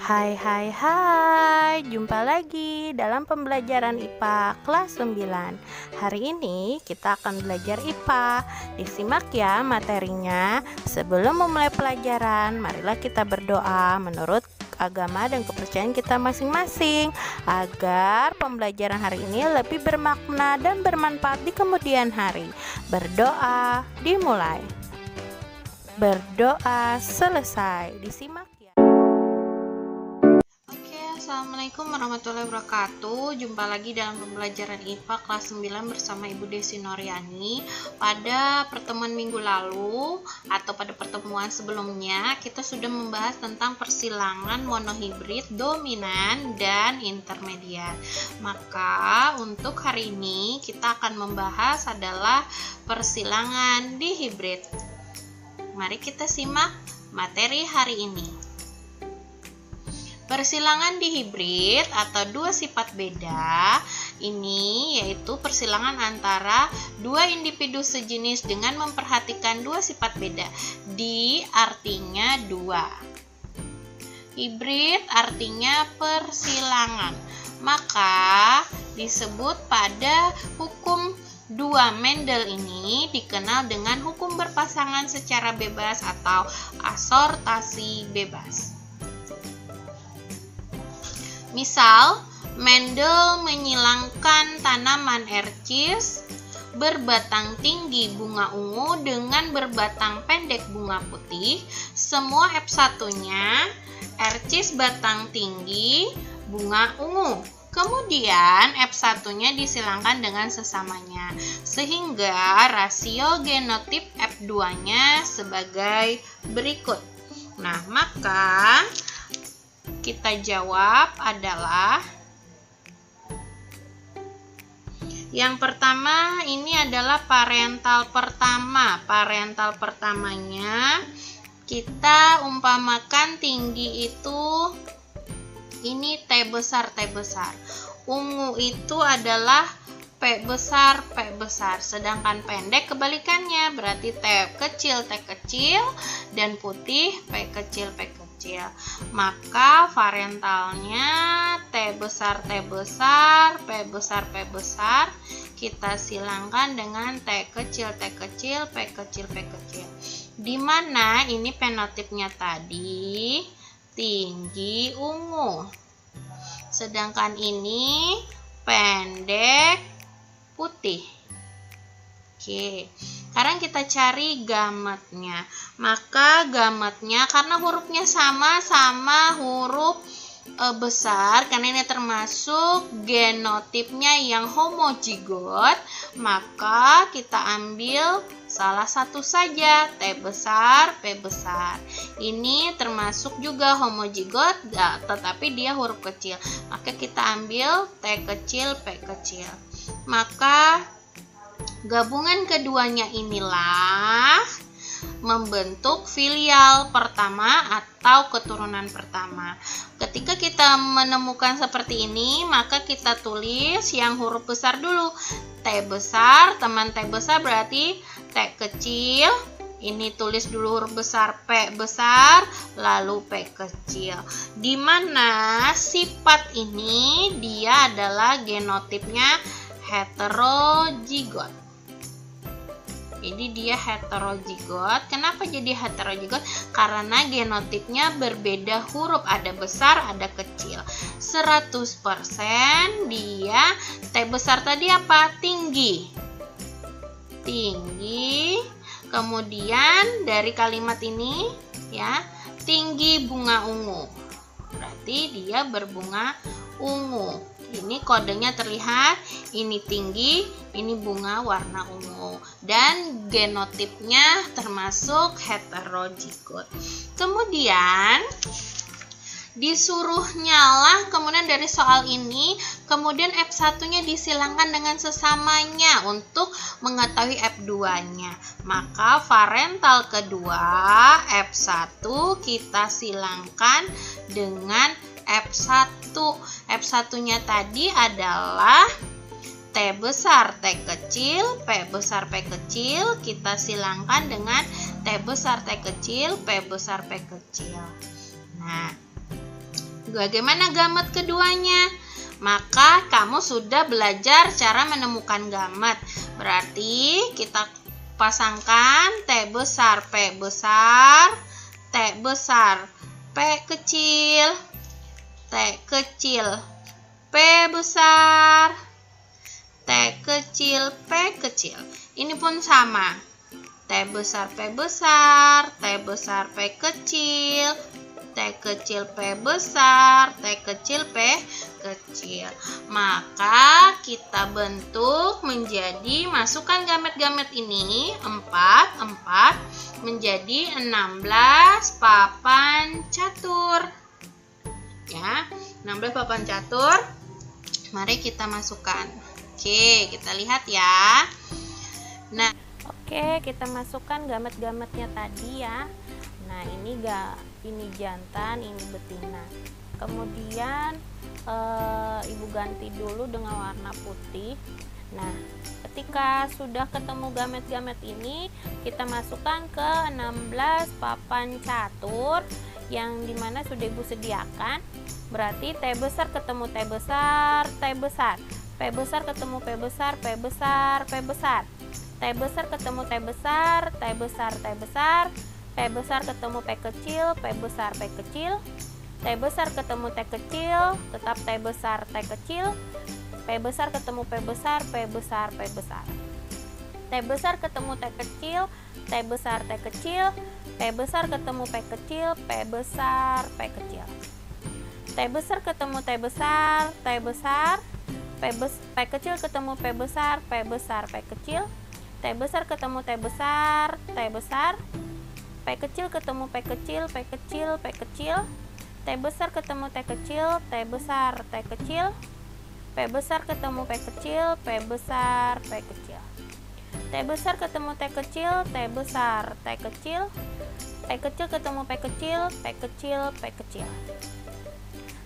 Hai, jumpa lagi dalam pembelajaran IPA kelas 9. Hari ini kita akan belajar IPA. Disimak ya materinya. Sebelum memulai pelajaran, marilah kita berdoa menurut agama dan kepercayaan kita masing-masing agar pembelajaran hari ini lebih bermakna dan bermanfaat di kemudian hari. Berdoa dimulai. Berdoa selesai. Disimak ya. Assalamualaikum warahmatullahi wabarakatuh. Jumpa lagi dalam pembelajaran IPA kelas 9 bersama Ibu Desi Noryani. Pada pertemuan minggu lalu atau pada pertemuan sebelumnya kita sudah membahas tentang persilangan monohibrid, dominan, dan intermediat. Maka untuk hari ini kita akan membahas adalah persilangan dihibrid. Mari kita simak materi hari ini. Persilangan dihibrid atau dua sifat beda ini yaitu persilangan antara dua individu sejenis dengan memperhatikan dua sifat beda. Di artinya dua. Hibrid artinya persilangan. Maka disebut pada hukum dua Mendel ini dikenal dengan hukum berpasangan secara bebas atau asortasi bebas. Misal, Mendel menyilangkan tanaman ercis berbatang tinggi bunga ungu dengan berbatang pendek bunga putih. Semua F1-nya ercis batang tinggi bunga ungu. Kemudian F1-nya disilangkan dengan sesamanya, sehingga rasio genotip F2-nya sebagai berikut. Nah, maka kita jawab adalah yang pertama ini adalah parental pertama. Parental pertamanya kita umpamakan tinggi itu ini T besar. Ungu itu adalah P besar. Sedangkan pendek kebalikannya, berarti T kecil dan putih P kecil. Maka parentalnya T besar, P besar kita silangkan dengan T kecil, P kecil. Di mana ini fenotipnya tadi tinggi ungu. Sedangkan ini pendek putih. Oke, sekarang kita cari gametnya. Maka gametnya karena hurufnya sama huruf besar, karena ini termasuk genotipnya yang homozigot, maka kita ambil salah satu saja, T besar, P besar. Ini termasuk juga homozigot, tetapi dia huruf kecil. Maka kita ambil T kecil, P kecil. Maka gabungan keduanya inilah membentuk filial pertama atau keturunan pertama. Ketika kita menemukan seperti ini, maka kita tulis yang huruf besar dulu. T besar, teman T besar berarti T kecil. Ini tulis dulu huruf besar P besar, lalu P kecil. Di mana sifat ini dia adalah genotipnya heterozigot. Jadi dia heterozigot. Kenapa jadi heterozigot? Karena genotipnya berbeda huruf, ada besar, ada kecil. 100% dia T besar tadi apa? Tinggi. Kemudian dari kalimat ini ya, tinggi bunga ungu. Berarti dia berbunga ungu. Ini kodenya terlihat, ini tinggi, ini bunga warna ungu. Dan genotipnya termasuk heterozigot. Kemudian disuruh nyala, kemudian dari soal ini, kemudian F1-nya disilangkan dengan sesamanya untuk mengetahui F2-nya. Maka parental kedua, F1 kita silangkan dengan F1. F1-nya tadi adalah T besar, T kecil, P besar, P kecil. Kita silangkan dengan T besar, T kecil, P besar, P kecil. Nah, Bagaimana gamet keduanya? Maka kamu sudah belajar cara menemukan gamet. Berarti kita pasangkan T besar, P besar, T besar, P kecil, T kecil, P besar, T kecil, P kecil. Ini pun sama. T besar, P besar, T besar, P kecil, T kecil, P besar, T kecil, P kecil. Maka kita bentuk menjadi, masukkan gamet-gamet ini 4 menjadi 16 papan catur. Ya, 16 papan catur. Mari kita masukkan. Oke, kita lihat ya. Nah, Oke, kita masukkan gamet-gametnya tadi ya. Nah, ini jantan, ini betina. Kemudian Ibu ganti dulu dengan warna putih. Nah, ketika sudah ketemu gamet-gamet ini, kita masukkan ke 16 papan catur yang dimana sudah Ibu sediakan. Berarti T besar ketemu T besar, T besar, P besar ketemu P besar, P besar, P besar, T besar ketemu T besar, T besar, T besar, P besar ketemu P kecil, P besar, P kecil, T besar ketemu T kecil, tetap T besar, T kecil, P besar ketemu P besar, P besar, P besar, T besar ketemu T kecil, T besar, T kecil, P besar ketemu P kecil, P besar, P kecil, T besar ketemu T besar, T besar, P kecil ketemu P besar, P besar, P kecil, T besar ketemu T besar, T besar, P kecil ketemu P kecil, P kecil, P kecil, T besar ketemu T kecil, T besar, T kecil, P besar ketemu P kecil, P besar, P kecil, T besar ketemu T kecil, T besar, T kecil, P kecil ketemu P kecil, P kecil, P kecil,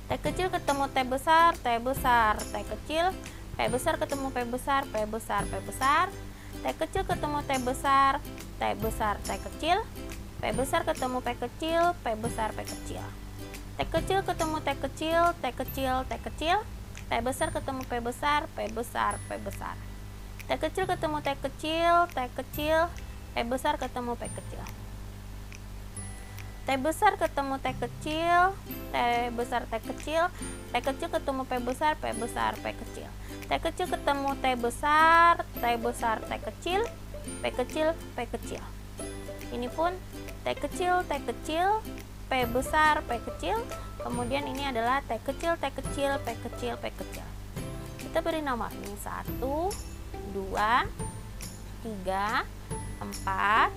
T kecil ketemu T besar, T besar, T kecil, P besar ketemu P besar, P besar, P besar, T kecil ketemu T besar, T besar, T kecil, P besar ketemu P kecil, P besar, P kecil, T kecil ketemu T kecil, T kecil, T kecil, P besar ketemu P besar, P besar, P besar, T kecil ketemu T kecil, T kecil, P besar ketemu P kecil, T besar ketemu T kecil, T besar, T kecil, P kecil ketemu P besar, P besar, P kecil, T kecil ketemu T besar, T besar, T kecil, P kecil, P kecil. Ini pun T kecil, T kecil, P besar, P kecil. Kemudian ini adalah T kecil, T kecil, P kecil, P kecil. Kita beri nomor ini 1, 2, 3, 4,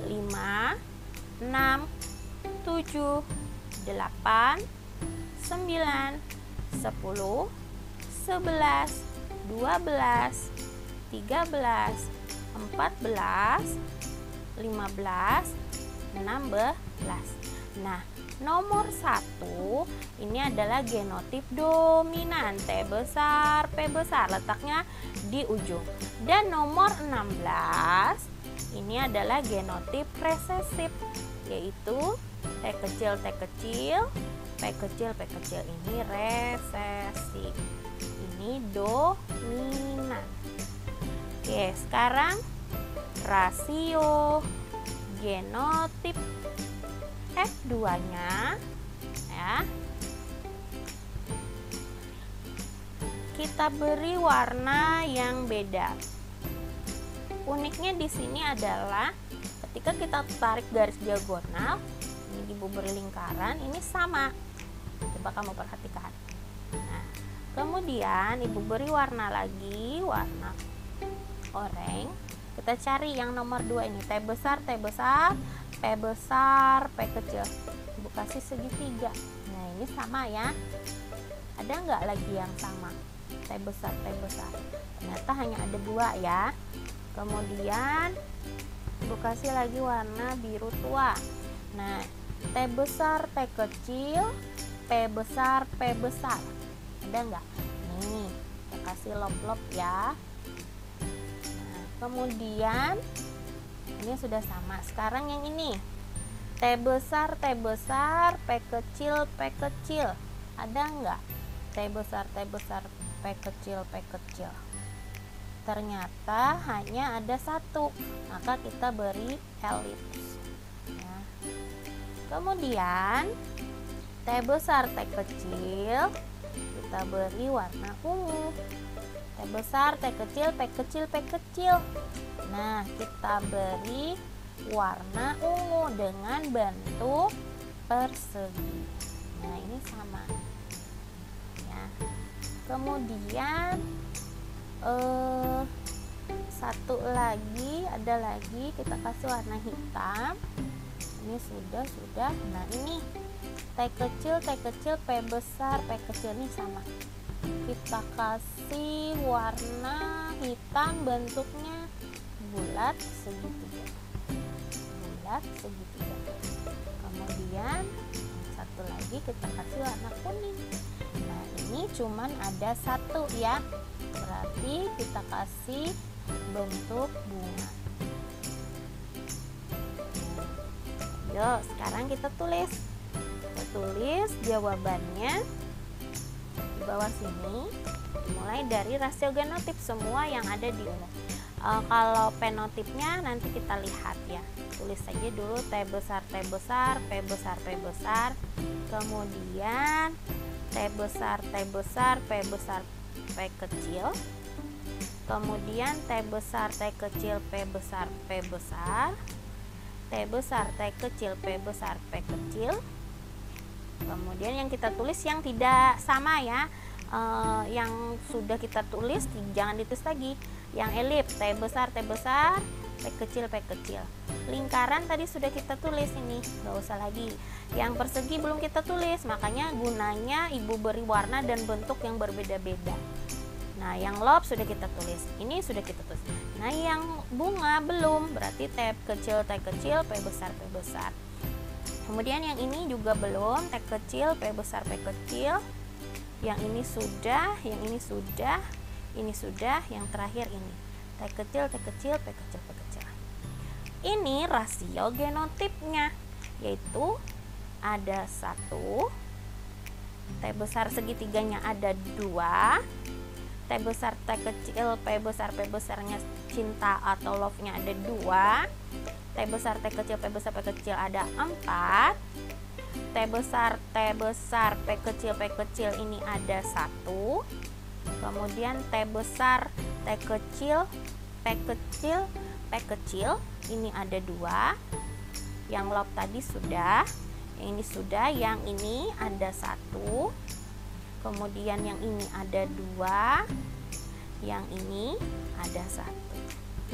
5, 6, 7, 8, 9, 10, 11, 12, 13, 14, 15, 16. Nah, nomor 1 ini adalah genotip dominan, T besar, P besar, letaknya di ujung. Dan nomor 16 ini adalah genotip resesif, yaitu T kecil, T kecil, P kecil, P kecil. Ini resesif, ini dominan. Oke, sekarang rasio genotip F2-nya ya. Kita beri warna yang beda. Uniknya di sini adalah ketika kita tarik garis diagonal, ini Ibu beri lingkaran, ini sama. Coba kamu perhatikan. Nah, kemudian Ibu beri warna lagi, warna oranye. Kita cari yang nomor 2 ini, T besar, T besar, P besar, P kecil. Ibu kasih segitiga. Nah, ini sama ya. Ada nggak lagi yang sama? T besar, T besar. Ternyata hanya ada 2 ya. Kemudian Ibu kasih lagi warna biru tua. Nah, T besar, T kecil, P besar, P besar. Ada nggak? Nih, kita kasih lop-lop ya. Nah, kemudian ini sudah sama. Sekarang yang ini, T besar, P kecil, P kecil. Ada nggak? T besar, P kecil, P kecil. Ternyata hanya ada satu, maka kita beri elips. Ya. Kemudian T besar, T kecil, kita beri warna ungu. T besar, T kecil, P kecil, P kecil. Nah, kita beri warna ungu dengan bentuk persegi. Nah, ini sama. Ya. Kemudian satu lagi, ada lagi, kita kasih warna hitam. Ini sudah. Nah, ini T kecil, P besar, P kecil, ini sama. Kita kasih warna hitam, bentuknya bulat segitiga. Kemudian satu lagi kita kasih warna kuning. Nah, ini cuman ada satu ya, berarti kita kasih bentuk bunga. Yuk, sekarang kita tulis jawabannya di bawah sini, mulai dari rasio genotip semua yang ada di ungu. Kalau penotipnya nanti kita lihat ya, tulis saja dulu T besar, P besar, kemudian T besar, P besar, P kecil, kemudian T besar, T kecil, P besar, T besar, T kecil, P besar, P kecil. Kemudian yang kita tulis yang tidak sama ya, yang sudah kita tulis jangan ditulis lagi. Yang elips T besar, P kecil, P kecil. Lingkaran tadi sudah kita tulis, ini nggak usah lagi. Yang persegi belum kita tulis, makanya gunanya ibu beri warna dan bentuk yang berbeda-beda. Nah, yang lob sudah kita tulis, ini sudah kita tulis. Nah, yang bunga belum, berarti T kecil, P besar, P besar. Kemudian yang ini juga belum, T kecil, P besar, P kecil. Yang ini sudah, ini sudah, yang terakhir ini T kecil, P kecil, P kecil. Ini rasio genotipnya, yaitu ada 1, T besar segitiganya ada 2, T besar, T kecil, P besarnya cinta atau love-nya ada 2, T besar, T kecil, P kecil ada 4, T besar, P kecil ini ada 1. Kemudian T besar, T kecil, P kecil ini ada 2. Yang love tadi sudah, yang ini sudah, yang ini ada 1. Kemudian yang ini ada 2, yang ini ada 1.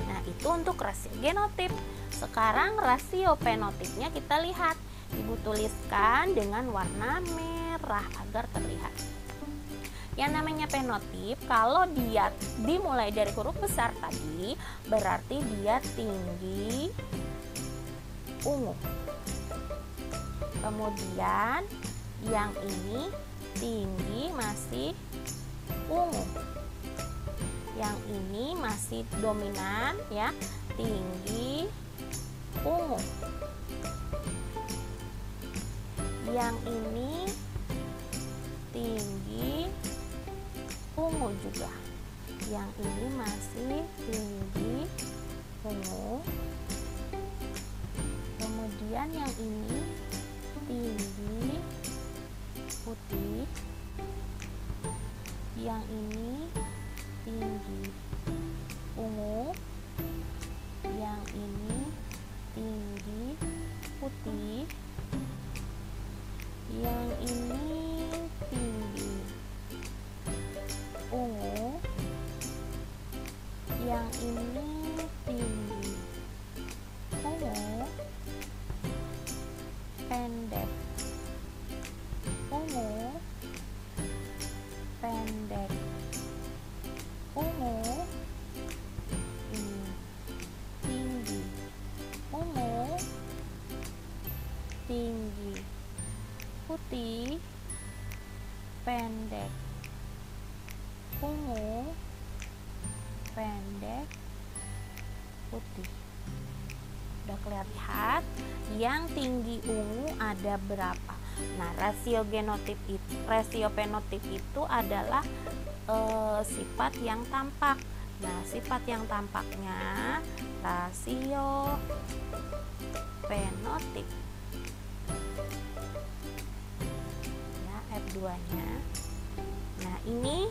Nah, itu untuk rasio genotip. Sekarang rasio penotipnya kita lihat. Ibu tuliskan dengan warna merah agar terlihat. Yang namanya penotip, kalau dia dimulai dari huruf besar tadi, berarti dia tinggi ungu. Kemudian yang ini tinggi masih ungu. Yang ini masih dominan ya, tinggi ungu. Yang ini tinggi ungu juga. Yang ini masih tinggi ungu. Kemudian yang ini tinggi putih. Yang ini tinggi ungu. Yang ini tinggi putih. Yang ini tinggi ungu. Yang ini tinggi ungu. Pendek ungu. Pendek ungu. Ini tinggi ungu. Tinggi putih. Pendek ungu. Pendek putih. Udah lihat yang tinggi ungu ada berapa. Nah, rasio fenotip itu adalah sifat yang tampak. Nah, sifat yang tampaknya rasio fenotip ya, F2-nya. Nah, ini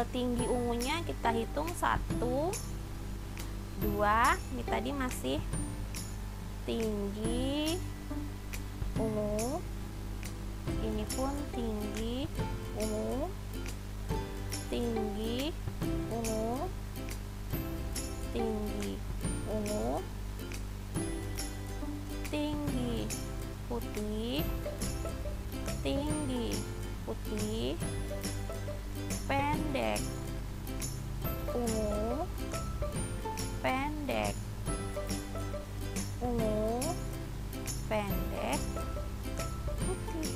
tinggi ungunya kita hitung 1, 2. Ini tadi masih tinggi ungu, ini pun tinggi ungu, tinggi ungu, tinggi ungu, tinggi putih, tinggi putih, pendek ungu, pendek ungu, pendek putih.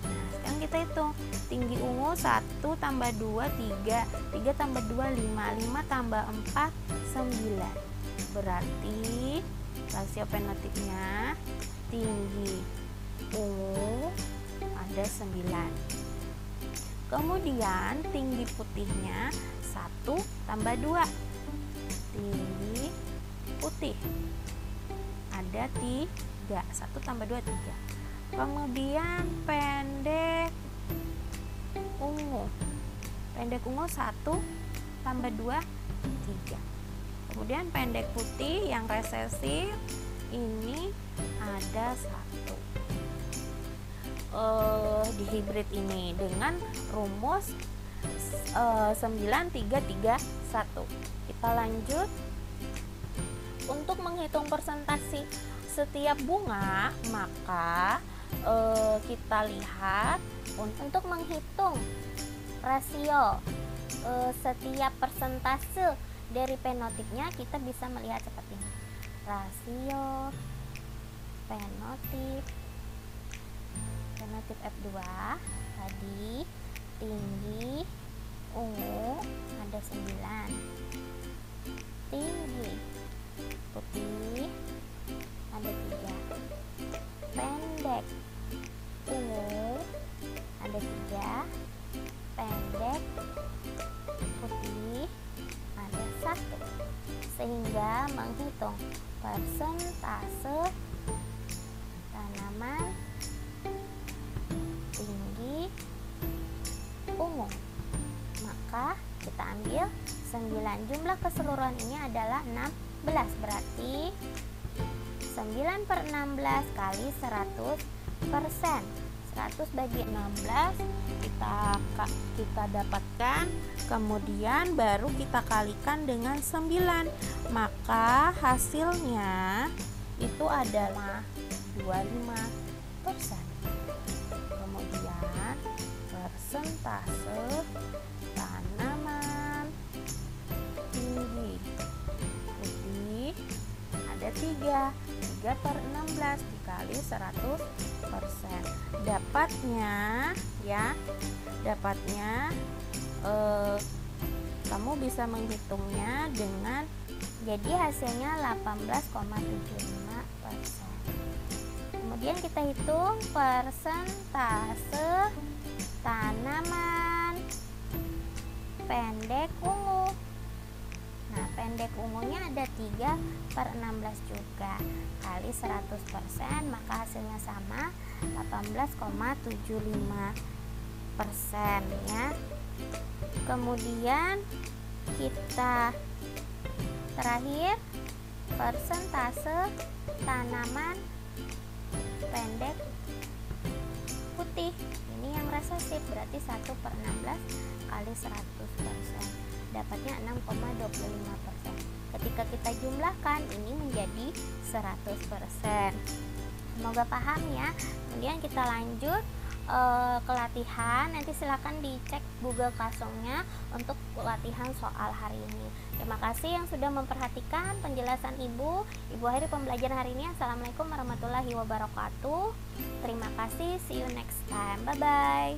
Nah, sekarang kita hitung tinggi ungu 1 tambah 2 3, 3 tambah 2 5, 5 tambah 4 9. Berarti rasio fenotipnya tinggi ungu ada 9. Kemudian tinggi putihnya 1 tambah 2, tinggi putih ada 3, 1 tambah 2 3. Kemudian pendek ungu 1 tambah 2 3. Kemudian pendek putih yang resesif ini ada 1. Di hibrid ini dengan rumus 9331. Kita lanjut. Untuk menghitung persentase setiap bunga, maka kita lihat untuk menghitung rasio setiap persentase dari fenotipnya, kita bisa melihat seperti ini. Rasio fenotip F2 tadi tinggi ungu ada 9, tinggi putih ada 3, pendek ungu ada 3, pendek putih ada 1. Sehingga menghitung persentase tanaman tinggi ungu, maka kita ambil 9. Jumlah keseluruhan ini adalah 16, berarti 9/16 kali 100%. 100 bagi 16 kita dapatkan, kemudian baru kita kalikan dengan 9, maka hasilnya itu adalah 25%. Kemudian persentase tanaman tinggi putih ada 3/16 dikali 100%. Dapatnya kamu bisa menghitungnya dengan, jadi hasilnya 18,75%. Kemudian kita hitung persentase tanaman pendek ungu. Nah, pendek ungunya ada 3/16 juga kali 100%, maka hasilnya sama 18,75% ya. Kemudian kita terakhir persentase tanaman pendek putih, ini yang resesif, berarti 1/16 kali 100%, dapatnya 6,25%. Ketika kita jumlahkan ini menjadi 100%. Semoga paham ya. Kemudian kita lanjut ke latihan. Nanti silakan dicek Google Classroom-nya untuk latihan soal hari ini. Terima kasih yang sudah memperhatikan penjelasan Ibu. Ibu akhiri pembelajaran hari ini. Assalamualaikum warahmatullahi wabarakatuh. Terima kasih. See you next time. Bye bye.